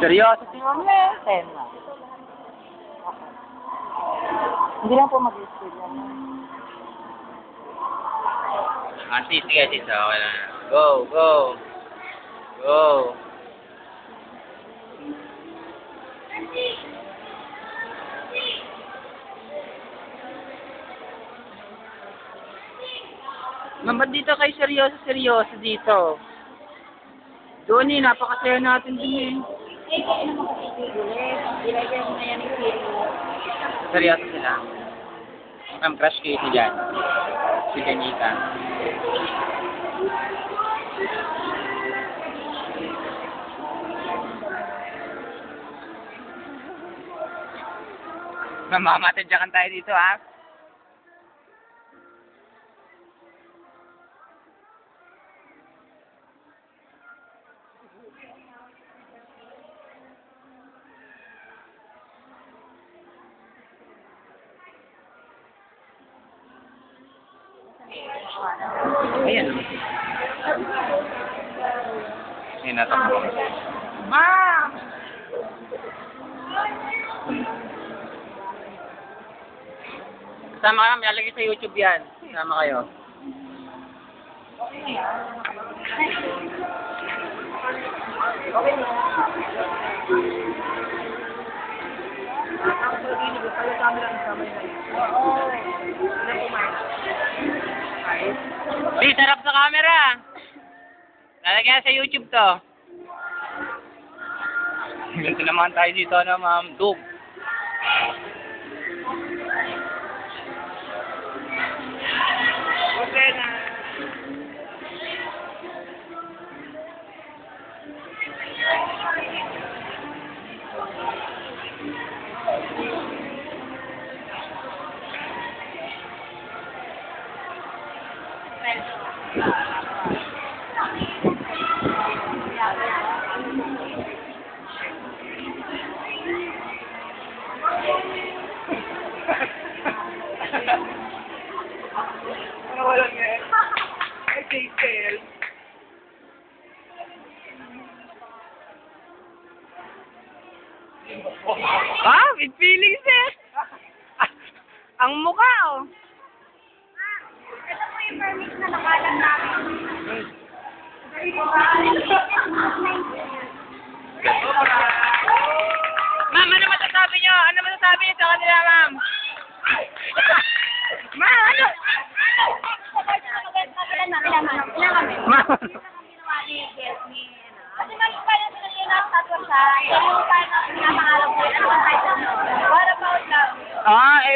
Seryoso si Ma'am Le. 10 na. Hindi lang po mag-i-speed yan. Sige, sis. Okay na. Go, go. Go. Ma'am, ba't dito kayo seryoso dito? Doon napakasaya natin din Seryoso sila. Ma'am, crush kayo si Jan. Si Janita. Ma'am, mamatadyakan tayo dito, ha? Ayan. Ayan, natakbo. Ma'am! Sama ka, lalagay sa YouTube yan. Sama kayo. Please, harap sa camera. Lalagyan sa YouTube to. Ganito naman tayo dito na, ma'am. Dog. Okay na. Wala nga. Ay, detail. Ah, with feelings eh. Ang mukha oh. Ito po yung permit na nakalan namin. Ma'am, ano masasabi niyo? Ano masasabi niyo sa kanila, ma'am? Ma'am, ano? Ma'am. Kasi mali pa yung sinasinaw sa Twitter yung parang pinapangalan ko yun. Para pa lang.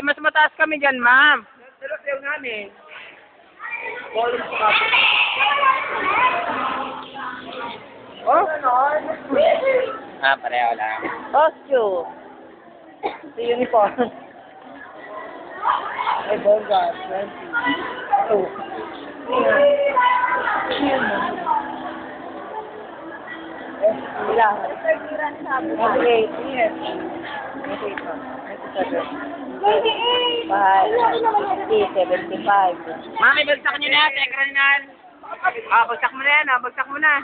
Mas mataas kami dyan, ma'am. Pero sayo namin. Volume sa kapit. Oh, ganon. Pareho lang. Costume. Sa uniform. Ay, bongga. 20. Ilang? 28 years. 28. Mahal. 75. Ma'am, ibagsak niyo na. Tekra na. Bagsak mo na yan. Bagsak mo na.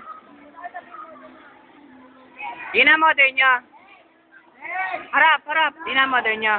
Yun ang modern nyo. Harap. Yun ang modern nyo.